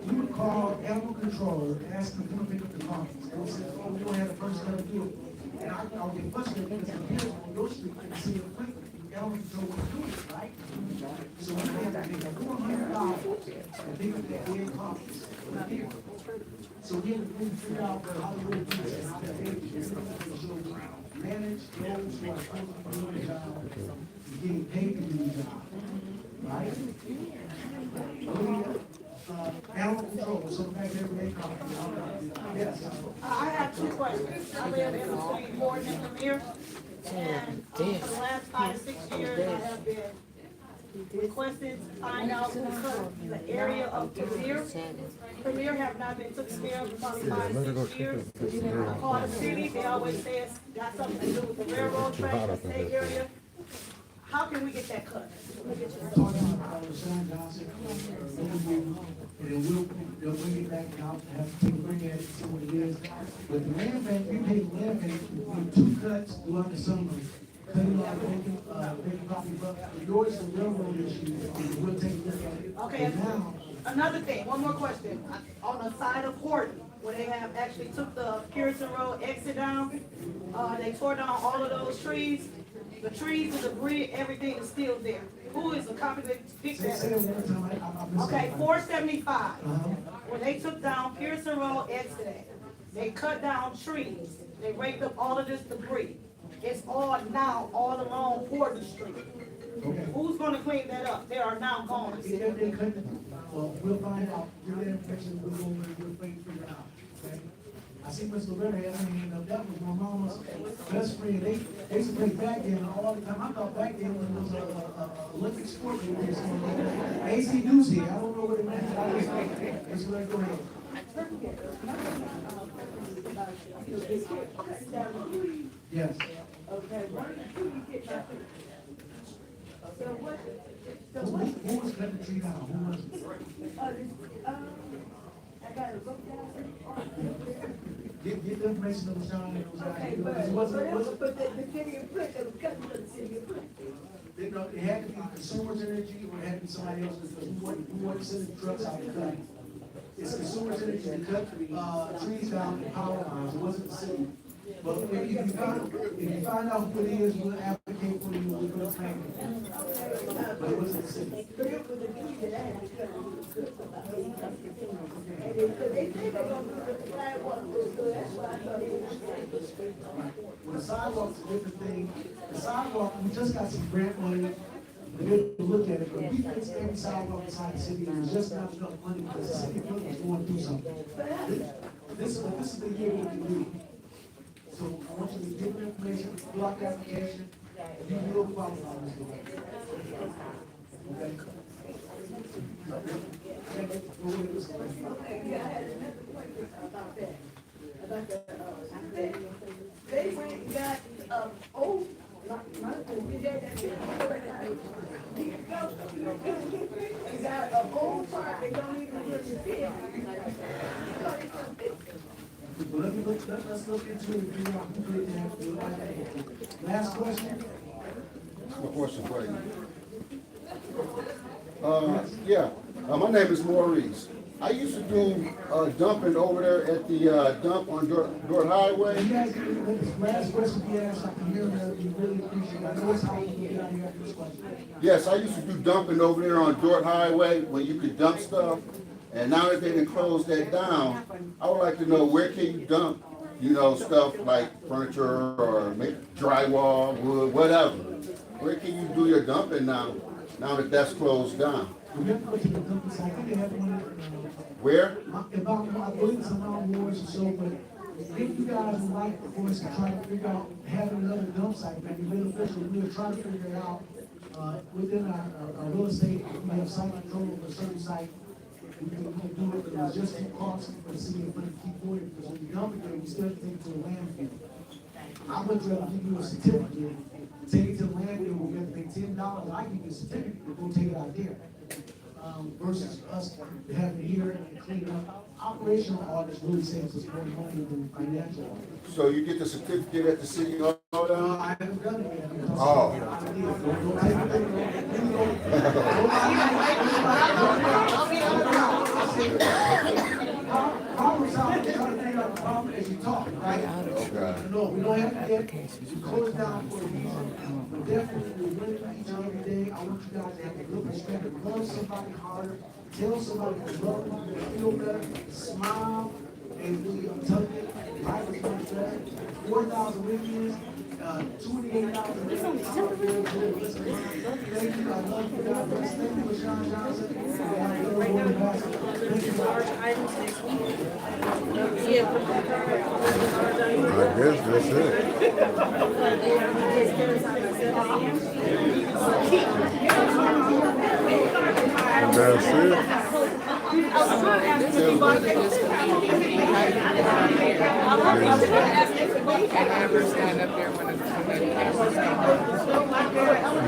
we would call animal control and ask them to come pick up the carcass. They would say, oh, we don't have the person to do it. And I'll get frustrated because the deer on your street can see it quickly. Animal control was doing it, right? So we have to make $400 and pick up that deer carcass. So we have to figure out how to do this and how to manage those who are supposed to be doing the job, getting paid to do the job, right? Animal control, so back there, they come. Yes. I have two questions. I live in the city board in Premier. And for the last 5 to 6 years, I have been requested to find out the area of Premier. Premier have not been took care of for probably 5 to 6 years. I call the city, they always say it's got something to do with the railroad track, the state area. How can we get that cut? Talking about Sean Johnson, and then they'll bring it back out, have to bring it, see what it is. But the land bank, we pay the land bank with 2 cuts throughout the summer. Cutting out vacant property, but yours is a railroad issue, we'll take a look at it. Okay, But now, another thing, one more question. On the side of Horton, where they have actually took the Pearson Road exit down, they tore down all of those trees. The trees, the debris, everything is still there. Who is the company that picked say it that? one more time, I missed Okay, that. 475. When they took down Pearson Road exit, they cut down trees. They raked up all of this debris. It's all now, all along Horton Street. Okay. Who's gonna clean that up? They are now gone. If they couldn't, well, we'll find out, give that information, we'll go over and we'll figure it out, okay? I see Miss Loretta, I mean, that was my mama's best friend, they used to play backgammon all the time, I thought backgammon was a Olympic sport, AC News here, I don't know what it meant, it's like, go ahead. Yes. Okay. Who was cutting the tree down, who was it? Get the information of the Sean that was out here, because it wasn't, you know, it had to be consumers energy, or it had to be somebody else, because who wasn't sending trucks out to cut. It's consumers energy to cut, trees down and power lines, it wasn't the city. But if you find out who it is, we'll advocate for you, we're gonna thank you. But it wasn't the city. Well, the sidewalk's a different thing. The sidewalk, we just got some grant money. We'll look at it, but we fixed every sidewalk inside the city, and there's just not enough money because the city is going to do something. This is the year we can do. So I want you to give me information, block the application, and you will qualify this one. Okay? They went and got, old, they got an old park, they don't even really Well, let's look into it, figure out who did that. Last question? What question for you? Yeah, my name is Maurice. I used to do dumping over there at the dump on Dort Highway. You guys, this last question you asked, I can hear that, we really appreciate it. I know it's how you get out here after this question. Yes, I used to do dumping over there on Dort Highway when you could dump stuff. And now that they done closed that down, I would like to know where can you dump, you know, stuff like furniture or make drywall, wood, whatever. Where can you do your dumping now that that's closed down? We have to go to the company site. I think they have one. Where? About, I believe it's around Wars or so, but if you guys would like, of course, to try to figure out having another dump site, maybe beneficial, we'll try to figure it out, within our real estate, if we have site control of a certain site, we can do it, but it's just too costly for the city of Flint to keep doing it, because when you dump it there, you still have to take it to a landfill. I would rather give you a certificate, take it to the landfill, we have to pay $10, I give you a certificate, to go take it out there. Versus us having it here and clean up. Operational audits really saves us more money than financial audits. So you get the certificate at the city hall down? I haven't done it yet. Because Oh. Problems out, we're trying to figure out the problem as you talk, right? No, we don't have to get, close down for a reason, but definitely we're winning each and every day. I want you guys to have a good perspective, love somebody harder, tell somebody you love them, you feel better, smile, and really tell them life is much better. 4,000 weekends, 28,000 weekends. Thank you, I love you guys. Thank you, LaShawn Johnson. Thank you, I guess that's it. And that's it.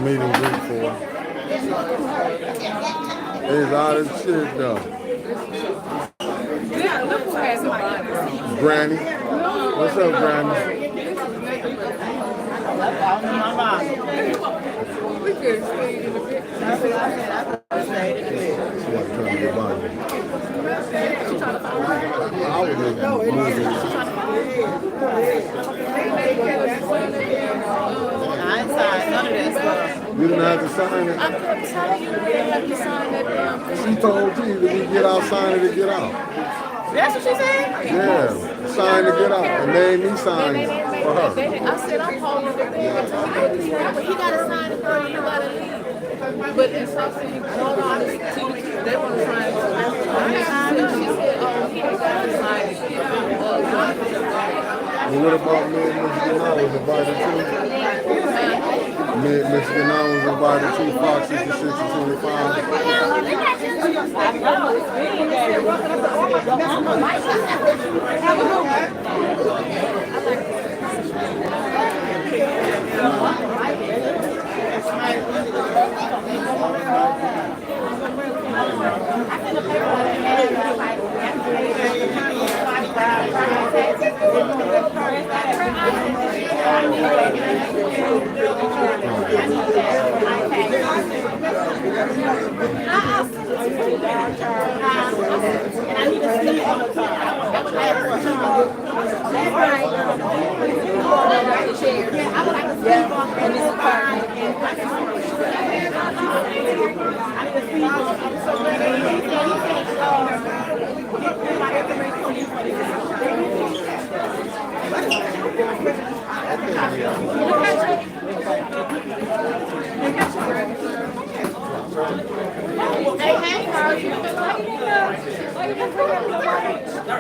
Meeting group for. It's all this shit though. Granny. What's up, Granny? We could stay in the pit. She was trying to get by me. I was just moving. You didn't have to sign it. I'm telling you, you didn't have to sign that damn thing. She told you that we get out, sign it to get out. That's what she said? Yeah, sign to get out. And they ain't me sign for her. I said, I'm holding the thing until he gets this out, but he got to sign it first, you got to leave. But it's something you hold on, they want to sign it. She said, oh, he got to sign it. Well, what about me and Miss Ganal was invited too? Me and Miss Ganal was invited to Fox 66 and 25.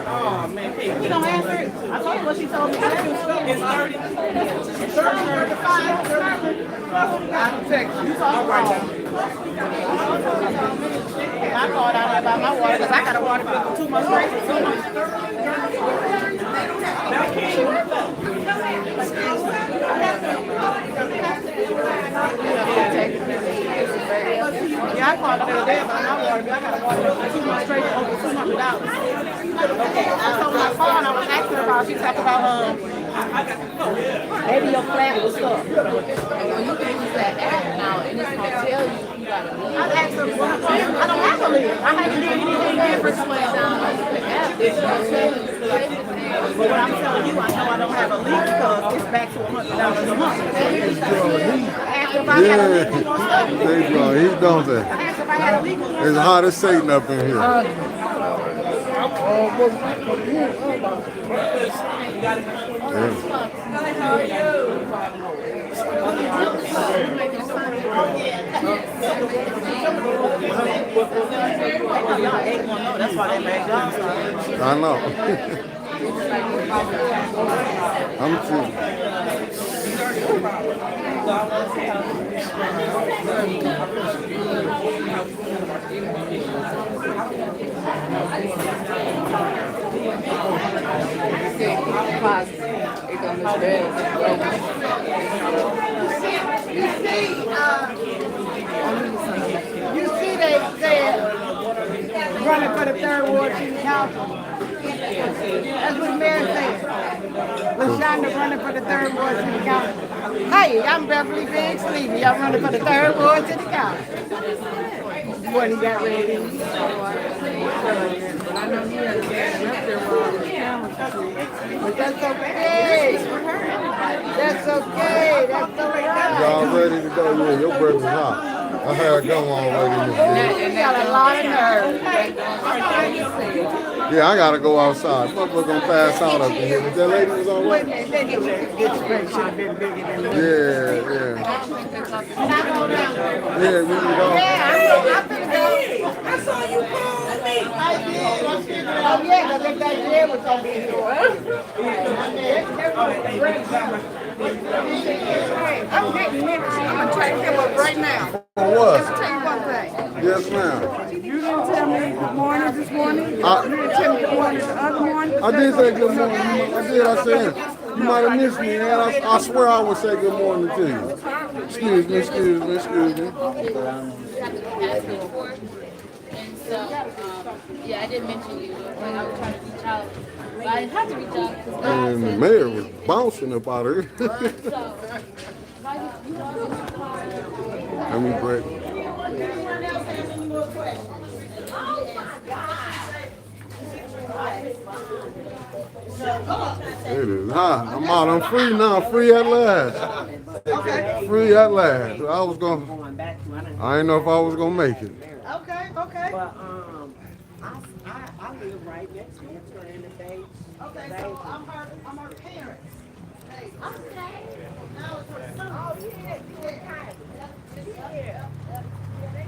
Oh, man, hey, you don't answer it. I told you what she told me. It's 30. 35. I'll text you. All right. I called out about my water because I got a water bill for 2 months straight. Yeah, I called the other day about my water bill. I got a water bill for 2 months straight over $200. So my phone, I was asking her about, she talked about maybe your flat was stuck. And when you can use that app now, and it's going to tell you, you got to leave. I asked her, well, I don't have a is. I had to do anything different. But what I'm telling you, I know I don't have a leak because it's back to $100 a month. Ask if I had a leak, you gonna stop me? They draw heat, don't they? Ask if I had a leak, you gonna It's stop hot as Satan up in here. That's why they made guns. I know. I'm too. You see they said running for the third ward city council. That's what the mayor said. LaShonda running for the third ward city council. Hey, I'm Beverly Biggs Levy. I'm running for the third ward city council. When he got ready. But that's okay. That's okay. That's okay. Y'all ready to go? Yeah, your breath is hot. I had gum already. You got a lot of nerve. Yeah, I gotta go outside. Motherfucker gonna pass out up in here. But that lady was all right. Wait a minute, get straight. Should have been bigger than that. Yeah. Yeah, we can go. I'm finna go. I saw you call me. I did. Oh yeah, because if that Jed was gonna be here. I'm getting minutes. I'm gonna take him up right now. For what? Let me tell you one thing. Yes, ma'am. You didn't tell me good morning this morning. You didn't tell me good morning the other morning. I did say good morning. I did. I said you might have missed me, man. I swear I would say good morning to you. Excuse me. And so, yeah, I didn't mention you, but I was trying to reach out. But I had to reach out because God And the said, mayor was bouncing about her. so, Let me break. It is hot. I'm out. I'm free now. Free at last. Free at last. I didn't know if I was gonna make it. Okay. But I live right next to her in the day. Okay, so I'm her parent. Okay. Now it's her son. Oh, yeah.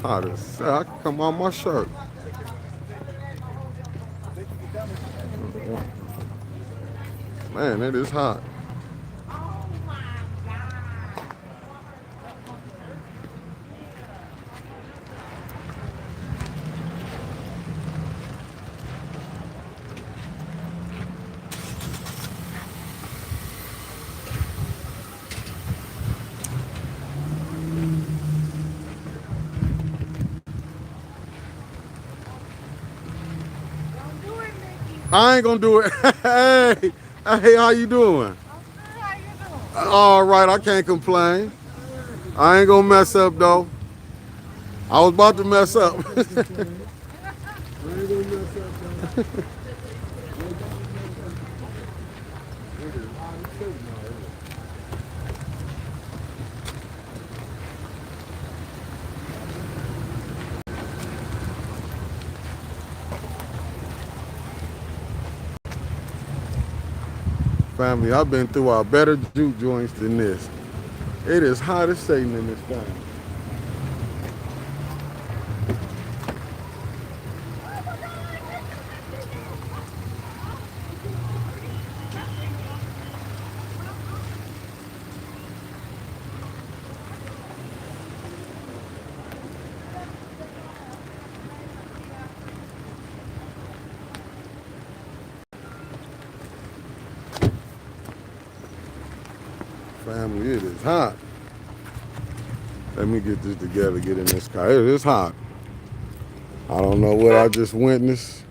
Hot as hell. I can come on my shirt. Man, it is hot. I ain't gonna do it. Hey, how you doing? All right, I can't complain. I ain't gonna mess up though. I was about to mess up. Family, I've been through our better juke joints than this. It is hot as Satan in this thing. Family, it is hot. Let me get this together, get in this car. It is hot. I don't know what I just witnessed.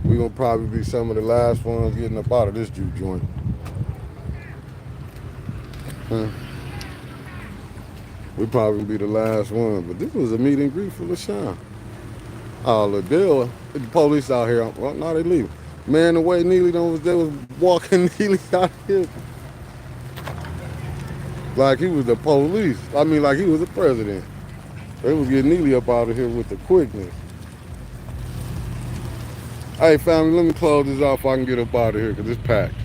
We're gonna probably be some of the last ones getting up out of this juke joint. Huh? We probably gonna be the last one, but this was a meet and greet for LaShawn. Oh, Liddell, the police out here. Well, now they leaving. Man, the way Neely they was walking Neely out here like he was the police. I mean, like he was the president. They was getting Neely up out of here with the quickness. Hey, family, let me close this off so I can get up out of here because it's packed.